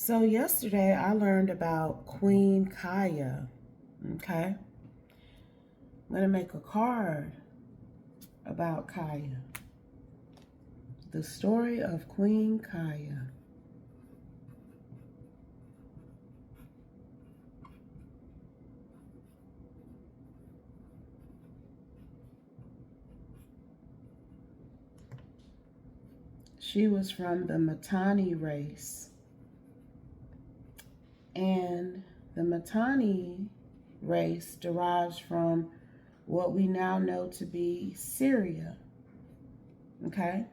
So yesterday I learned about Queen Kiya. Okay. I'm going to make a card about Kiya. The story of Queen Kiya. She was from the Mitanni race. And the Mitanni race derives from what we now know to be Syria. Okay?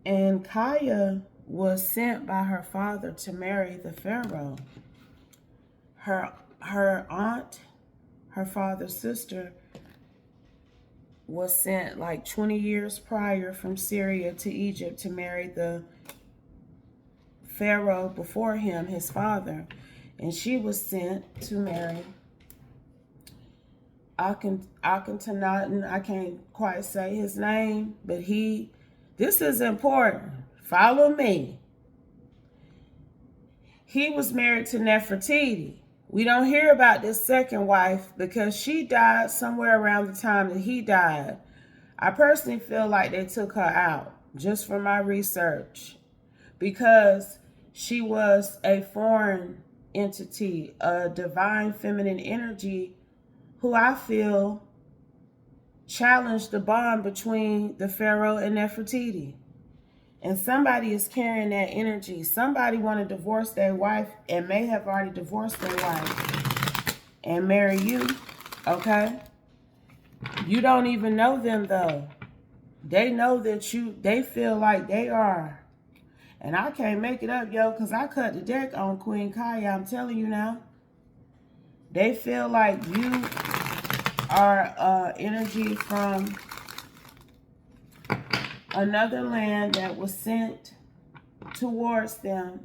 And Kiya was sent by her father to marry the Pharaoh. Her aunt, her father's sister, was sent like 20 years prior from Syria to Egypt to marry the Pharaoh before him, his father. And she was sent to marry Akhenaten. I can't quite say his name, but this is important. Follow me. He was married to Nefertiti. We don't hear about this second wife because she died somewhere around the time that he died. I personally feel like they took her out just from my research because she was a foreign entity, a divine feminine energy who I feel challenged the bond between the Pharaoh and Nefertiti. And somebody is carrying that energy. Somebody want to divorce their wife and may have already divorced their wife and marry you, okay? You don't even know them though. They know that they feel like they are. And I can't make it up, yo, because I cut the deck on Queen Kiya. I'm telling you now. They feel like you are energy from another land that was sent towards them,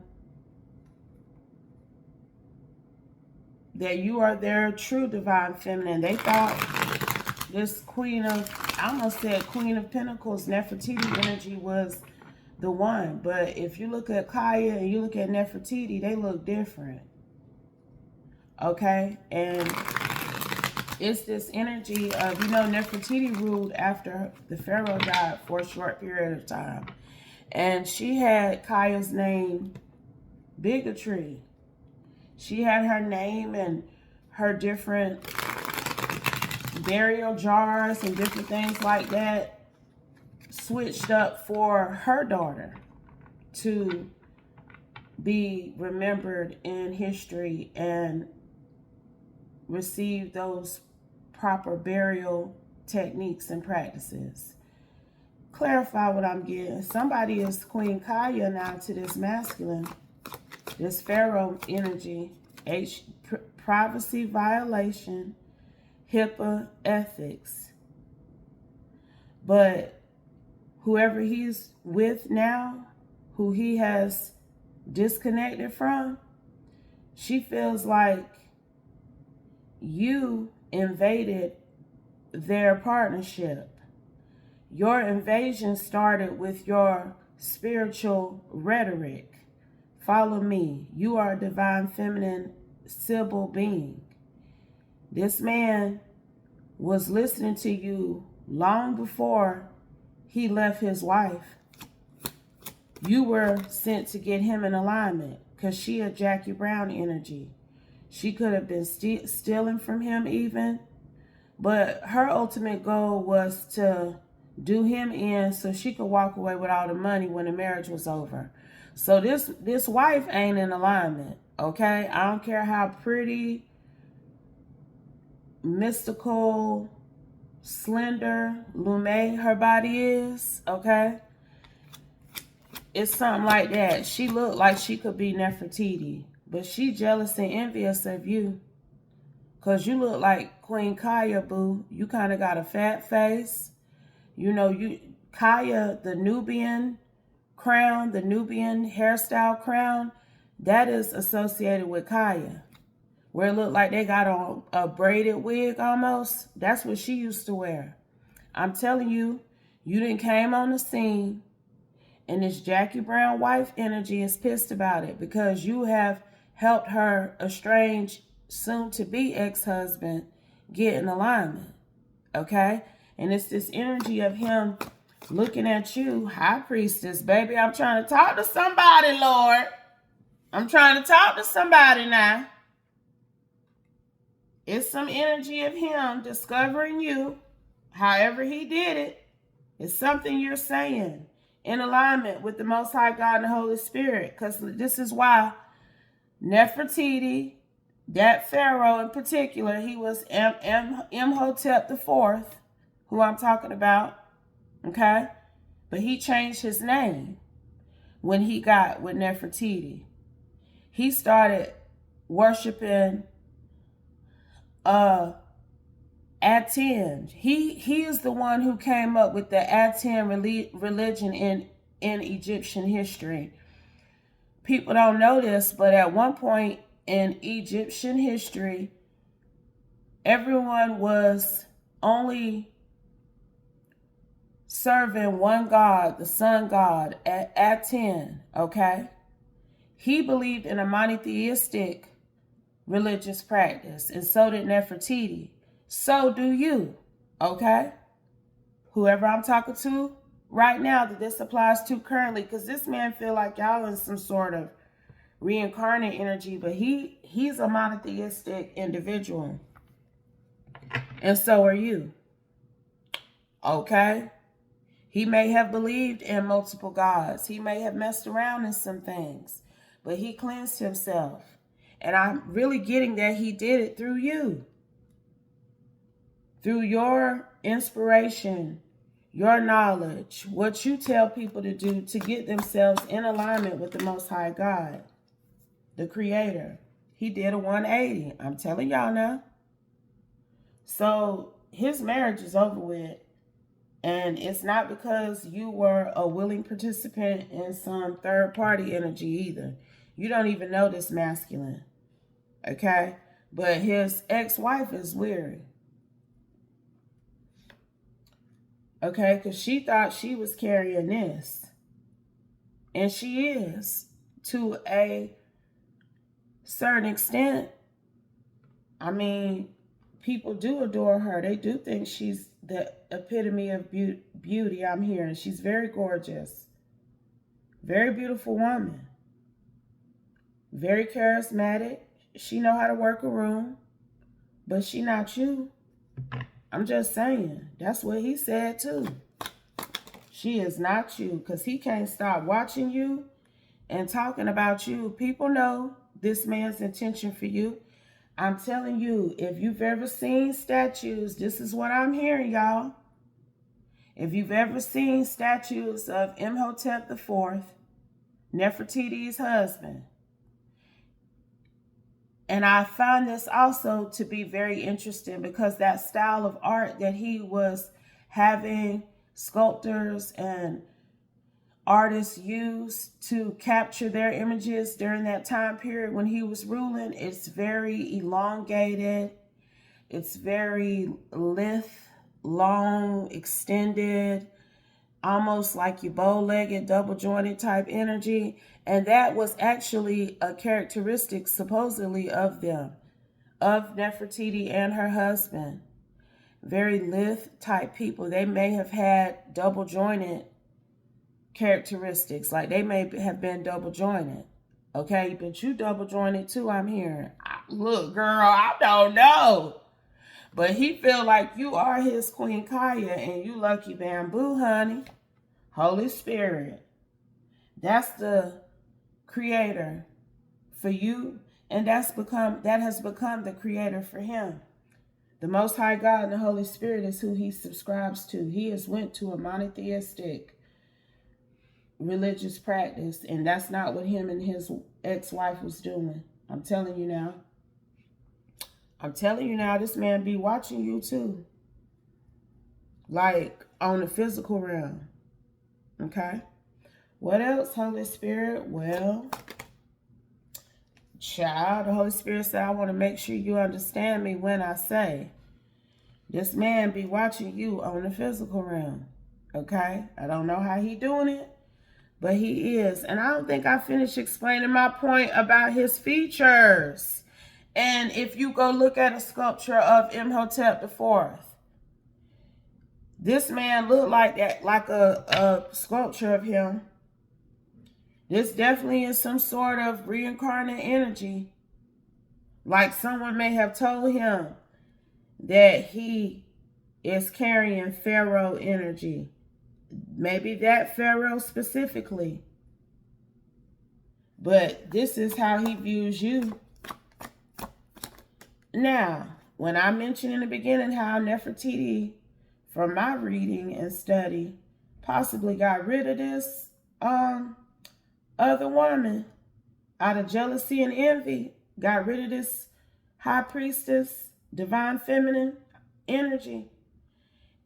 that you are their true divine feminine. They thought this I almost said Queen of Pentacles, Nefertiti energy was the one. But if you look at Kiya and you look at Nefertiti, they look different. Okay? And it's this energy of, Nefertiti ruled after the Pharaoh died for a short period of time. And she had Kiya's name, bigotry. She had her name and her different burial jars and different things like that switched up for her daughter to be remembered in history and receive those proper burial techniques and practices. Clarify what I'm getting. Somebody is Queen Kiya now to this masculine, this Pharaoh energy, privacy violation, HIPAA ethics. But whoever he's with now, who he has disconnected from, she feels like you invaded their partnership. Your invasion started with your spiritual rhetoric. Follow me. You are a divine feminine Sybil being. This man was listening to you long before he left his wife. You were sent to get him in alignment because she a Jackie Brown energy. She could have been stealing from him even. But her ultimate goal was to do him in so she could walk away with all the money when the marriage was over. So this wife ain't in alignment, okay? I don't care how pretty, mystical, slender, lume her body is, okay? It's something like that. She looked like she could be Nefertiti, but she jealous and envious of you. Because you look like Queen Kiya, boo. You kind of got a fat face. Kiya, the Nubian crown, the Nubian hairstyle crown, that is associated with Kiya. Where it looked like they got on a braided wig almost. That's what she used to wear. I'm telling you, you didn't came on the scene And this Jackie Brown wife energy is pissed about it because you have helped her estranged soon-to-be ex-husband get in alignment. Okay? And it's this energy of him looking at you, high priestess, baby. I'm trying to talk to somebody, Lord. I'm trying to talk to somebody now. It's some energy of him discovering you, however he did it. It's something you're saying in alignment with the Most High God and the Holy Spirit. Because this is why Nefertiti, that Pharaoh in particular, he was Imhotep IV, who I'm talking about, okay? But he changed his name when he got with Nefertiti. He started worshiping Aten. He is the one who came up with the Aten religion in Egyptian history. People don't know this, but at one point in Egyptian history, everyone was only serving one god, the sun god, Aten, okay? He believed in a monotheistic religious practice, and so did Nefertiti. So do you, okay? Whoever I'm talking to right now that this applies to currently, because this man feel like y'all in some sort of reincarnate energy, but he's a monotheistic individual. And so are you, okay? He may have believed in multiple gods. He may have messed around in some things, but he cleansed himself. And I'm really getting that he did it through you. Through your inspiration, your knowledge, what you tell people to do to get themselves in alignment with the Most High God, the Creator. He did a 180. I'm telling y'all now. So his marriage is over with. And it's not because you were a willing participant in some third party energy either. You don't even know this masculine. Okay? But his ex-wife is weary. Okay? Because she thought she was carrying this. And she is. To a certain extent. I mean, people do adore her. They do think she's the epitome of beauty. I'm hearing. She's very gorgeous. Very beautiful woman. Very charismatic. She know how to work a room. But she not you. I'm just saying. That's what he said too. She is not you. Because he can't stop watching you and talking about you. People know this man's intention for you. I'm telling you, if you've ever seen statues, this is what I'm hearing, y'all. If you've ever seen statues of Imhotep IV, Nefertiti's husband, and I find this also to be very interesting because that style of art that he was having sculptors and artists use to capture their images during that time period when he was ruling, it's very elongated. It's very lithe, long, extended, almost like your bow-legged, double-jointed type energy. And that was actually a characteristic, supposedly, of them, of Nefertiti and her husband. Very lithe type people. They may have had double-jointed characteristics, like they may have been double jointed. Okay, but you double jointed too, I'm hearing. Look, girl, I don't know, but he feel like you are his Queen Kiya and you lucky bamboo, honey. Holy Spirit, that's the Creator for you, and that has become the Creator for him. The Most High God and the Holy Spirit is who he subscribes to. He has went to a monotheistic religious practice, and that's not what him and his ex-wife was doing. I'm telling you now. I'm telling you now, this man be watching you too. Like on the physical realm. Okay? What else, Holy Spirit? Well, child, the Holy Spirit said, I want to make sure you understand me when I say this man be watching you on the physical realm. Okay? I don't know how he doing it. But he is. And I don't think I finished explaining my point about his features. And if you go look at a sculpture of Imhotep IV, this man looked like that, like a sculpture of him. This definitely is some sort of reincarnate energy. Like someone may have told him that he is carrying Pharaoh energy. Maybe that Pharaoh specifically. But this is how he views you. Now, when I mentioned in the beginning how Nefertiti, from my reading and study, possibly got rid of this other woman out of jealousy and envy, got rid of this high priestess, divine feminine energy.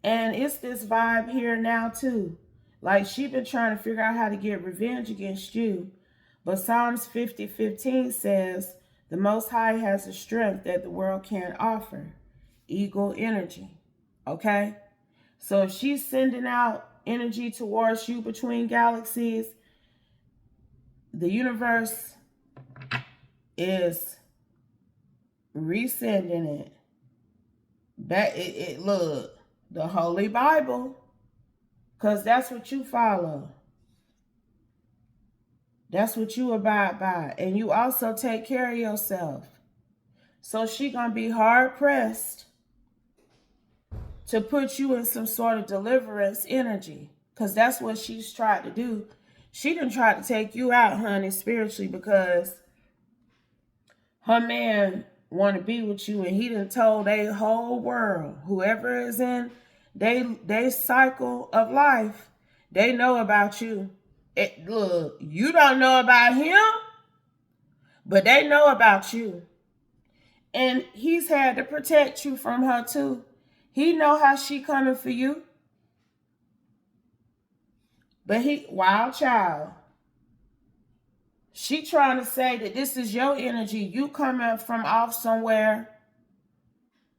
And it's this vibe here now too. Like she been trying to figure out how to get revenge against you. But Psalms 50:15 says, the Most High has the strength that the world can't offer. Eagle energy. Okay? So if she's sending out energy towards you between galaxies, the universe is resending it. Back, look, the Holy Bible, because that's what you follow. That's what you abide by. And you also take care of yourself. So she gonna be hard pressed to put you in some sort of deliverance energy. Because that's what she's tried to do. She done tried to take you out, honey, spiritually, because her man want to be with you, and he done told a whole world, whoever is in they cycle of life, they know about you. Look, you don't know about him, but they know about you. And he's had to protect you from her too. He know how she coming for you. But wild child, she trying to say that this is your energy. You coming from off somewhere,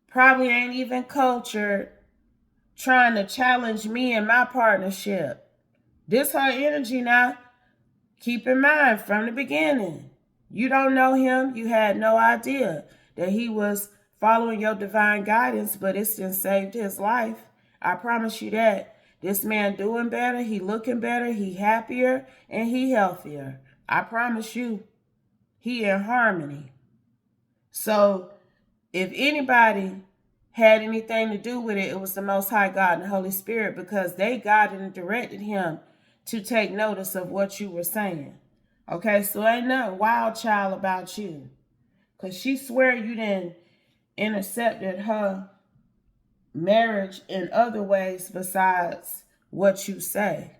probably ain't even cultured, trying to challenge me and my partnership. This her energy now. Keep in mind, from the beginning, you don't know him. You had no idea that he was following your divine guidance, but it's just saved his life. I promise you that. This man doing better, he looking better, he happier, and he healthier. I promise you, he in harmony. So if anybody had anything to do with it, it was the Most High God and the Holy Spirit, because they guided and directed him to take notice of what you were saying. Okay, so ain't nothing wild child about you. Because she swear you didn't intercepted her marriage in other ways besides what you say.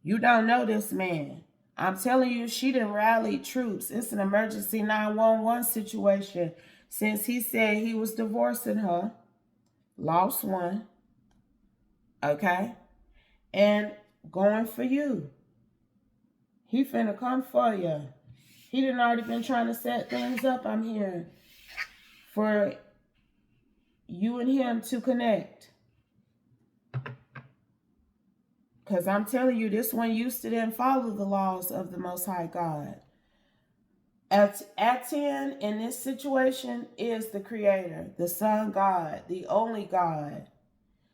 You don't know this man. I'm telling you, she done rallied troops. It's an emergency 911 situation. Since he said he was divorcing her, lost one, okay, and going for you. He finna come for you. He done already been trying to set things up, I'm hearing, for you and him to connect. Because I'm telling you, this one used to then follow the laws of the Most High God. Aten in this situation is the creator, the sun God, the only God.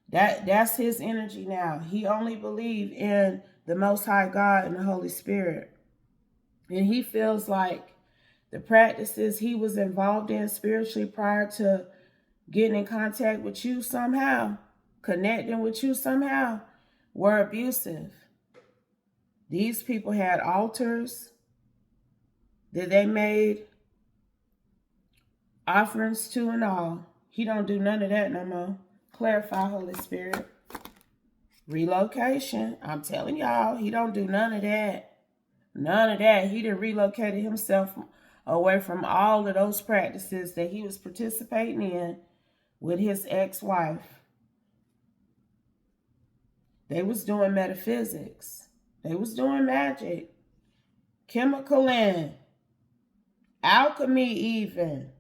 That's his energy now. He only believes in the Most High God and the Holy Spirit. And he feels like the practices he was involved in spiritually prior to getting in contact with you somehow, connecting with you somehow, were abusive. These people had altars that they made offerings to and all. He don't do none of that no more. Clarify, Holy Spirit. Relocation. I'm telling y'all, he don't do none of that. None of that. He done relocated himself away from all of those practices that he was participating in with his ex-wife. They was doing metaphysics. They was doing magic. Chemical and alchemy even.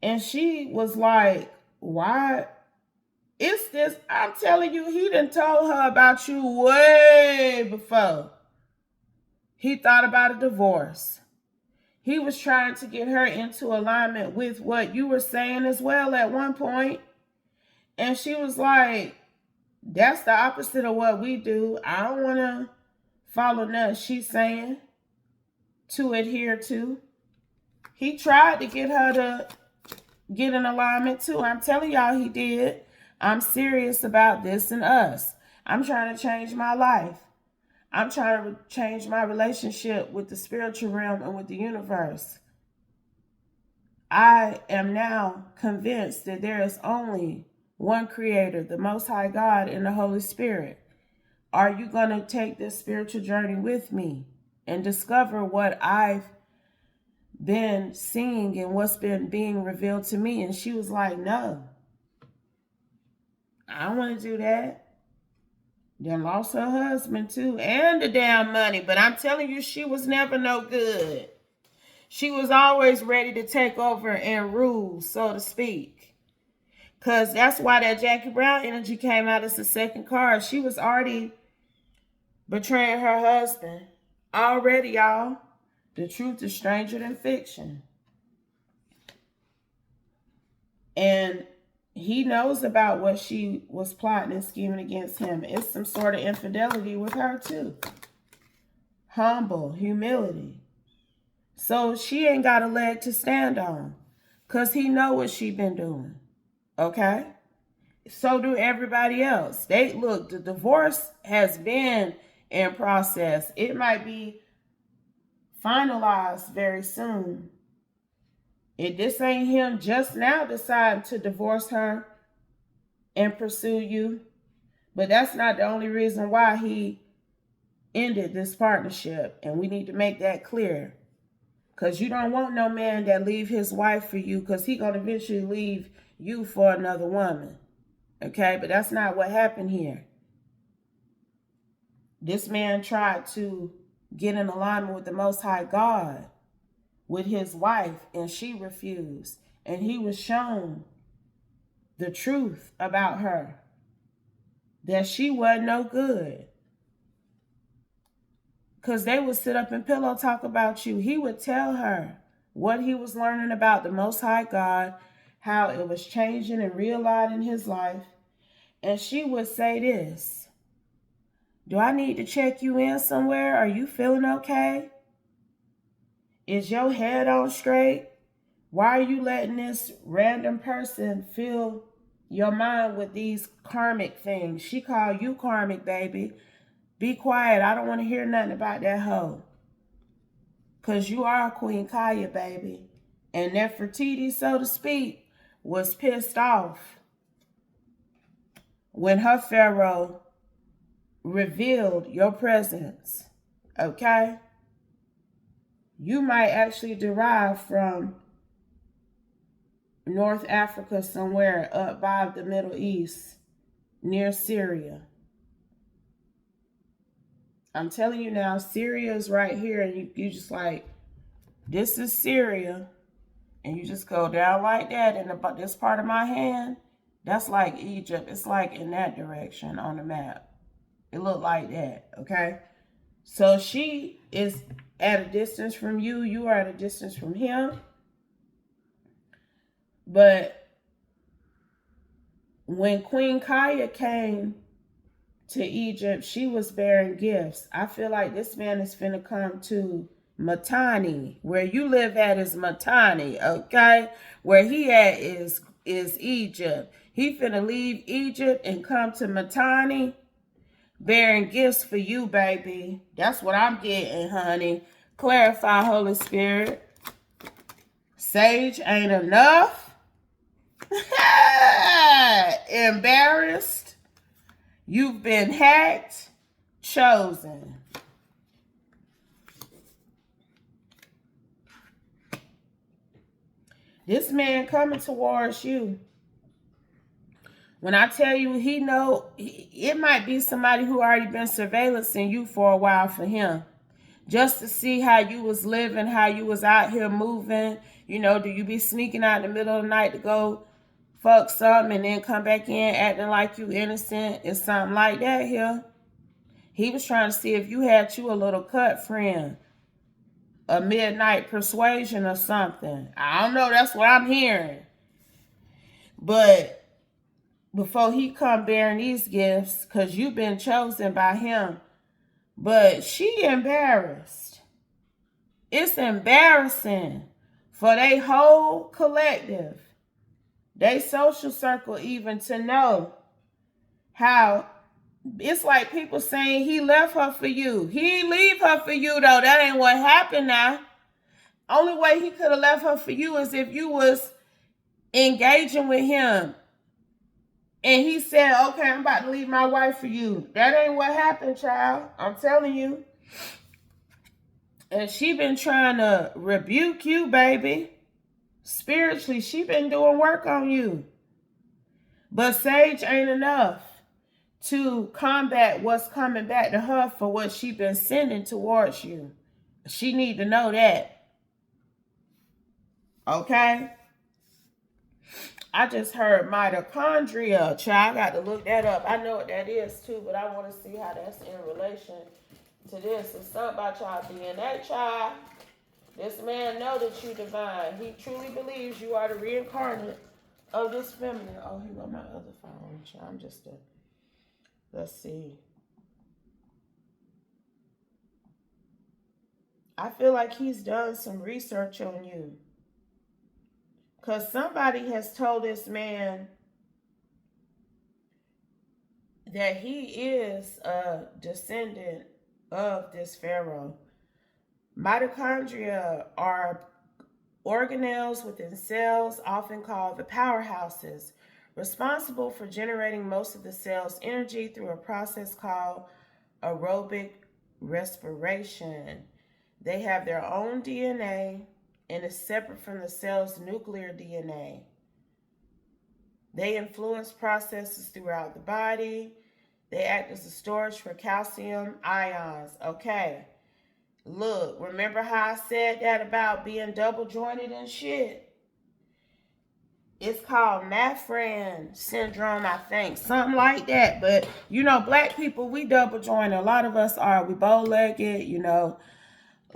And she was like, why It's this, I'm telling you, he done told her about you way before he thought about a divorce. He was trying to get her into alignment with what you were saying as well at one point. And she was like, that's the opposite of what we do. I don't want to follow nothing she's saying to adhere to. He tried to get her to get in alignment too. I'm telling y'all he did. I'm serious about this and us. I'm trying to change my life. I'm trying to change my relationship with the spiritual realm and with the universe. I am now convinced that there is only one creator, the Most High God and the Holy Spirit. Are you going to take this spiritual journey with me and discover what I've been seeing and what's been being revealed to me? And she was like, no, I don't want to do that. Then lost her husband too and the damn money. But I'm telling you, she was never no good. She was always ready to take over and rule, so to speak. Because that's why that Jackie Brown energy came out as the second card. She was already betraying her husband. Already, y'all. The truth is stranger than fiction. And he knows about what she was plotting and scheming against him. It's some sort of infidelity with her too. Humble, humility. So she ain't got a leg to stand on. Because he know what she been doing. Okay? So do everybody else. Look, the divorce has been in process. It might be finalized very soon. This ain't him just now deciding to divorce her and pursue you. But that's not the only reason why he ended this partnership. And we need to make that clear. Because you don't want no man that leave his wife for you, because he going to eventually leave you for another woman. Okay? But that's not what happened here. This man tried to get in alignment with the Most High God, with his wife, and she refused. And he was shown the truth about her, that she wasn't no good. Because they would sit up and pillow talk about you. He would tell her what he was learning about the Most High God, how it was changing and realigning his life. And she would say this: do I need to check you in somewhere? Are you feeling okay? Is your head on straight? Why are you letting this random person fill your mind with these karmic things? She called you karmic, baby. Be quiet. I don't want to hear nothing about that hoe. Because you are Queen Kiya, baby. And Nefertiti, so to speak, was pissed off when her Pharaoh revealed your presence. Okay? You might actually derive from North Africa somewhere up by the Middle East, near Syria. I'm telling you now, Syria is right here, and you just like, this is Syria, and you just go down like that, and about this part of my hand, that's like Egypt. It's like in that direction on the map. It looked like that, okay? So she is at a distance from you. You are at a distance from him. But when Queen Kiya came to Egypt, she was bearing gifts. I feel like this man is finna come to Matani. Where you live at is Matani, okay? Where he at is Egypt. He finna leave Egypt and come to Matani, bearing gifts for you, baby. That's what I'm getting, honey. Clarify, Holy Spirit. Sage ain't enough. Embarrassed. You've been hacked. Chosen. This man coming towards you. When I tell you it might be somebody who already been surveillancing you for a while for him. Just to see how you was living, how you was out here moving. You know, do you be sneaking out in the middle of the night to go fuck something and then come back in acting like you innocent. It's something like that here. He was trying to see if you had you a little cut friend, a midnight persuasion or something. I don't know. That's what I'm hearing. But before he come bearing these gifts, because you've been chosen by him. But she embarrassed. It's embarrassing for they whole collective, they social circle even to know how it's like people saying he left her for you. He ain't leave her for you though. That ain't what happened now. Only way he could have left her for you is if you was engaging with him and he said, okay, I'm about to leave my wife for you. That ain't what happened, child. I'm telling you. And she been trying to rebuke you, baby. Spiritually, she been doing work on you. But sage ain't enough to combat what's coming back to her for what she been sending towards you. She need to know that. Okay? I just heard mitochondria. Child, I got to look that up. I know what that is too, but I want to see how that's in relation to this. It's something about y'all DNA, child. This man know that you divine. He truly believes you are the reincarnate of this feminine. Oh, he on my other phone. Child, I'm just a... Let's see. I feel like he's done some research on you. Because somebody has told this man that he is a descendant of this pharaoh. Mitochondria are organelles within cells, often called the powerhouses, responsible for generating most of the cell's energy through a process called aerobic respiration. They have their own DNA and is separate from the cell's nuclear DNA. They influence processes throughout the body. They act as a storage for calcium ions. Okay. Look, remember how I said that about being double jointed and shit? It's called Mafran syndrome, I think. Something like that. But, you know, black people, we double jointed. A lot of us are. We bow-legged, you know.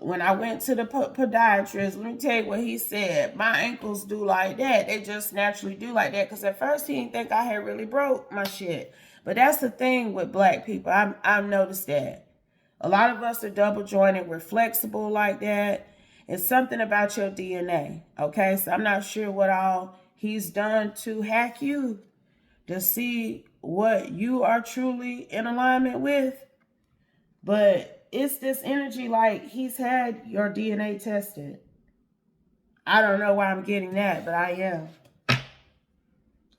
When I went to the podiatrist, let me tell you what he said. My ankles do like that. They just naturally do like that. Because at first he didn't think I had really broke my shit. But that's the thing with black people. I've noticed that. A lot of us are double jointed. We're flexible like that. It's something about your DNA. Okay? So I'm not sure what all he's done to hack you to see what you are truly in alignment with. But it's this energy like he's had your DNA tested. I don't know why I'm getting that, but I am.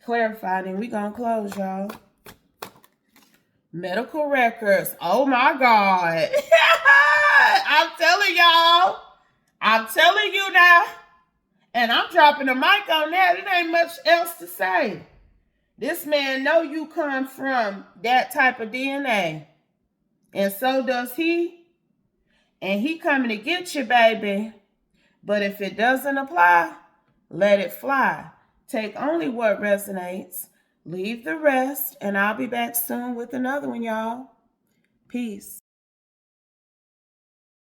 Clarifying, and we gonna close, y'all. Medical records. Oh my God. I'm telling y'all. I'm telling you now. And I'm dropping the mic on that. It ain't much else to say. This man know you come from that type of DNA. And so does he. And he coming to get you, baby. But if it doesn't apply, let it fly. Take only what resonates. Leave the rest. And I'll be back soon with another one, y'all. Peace.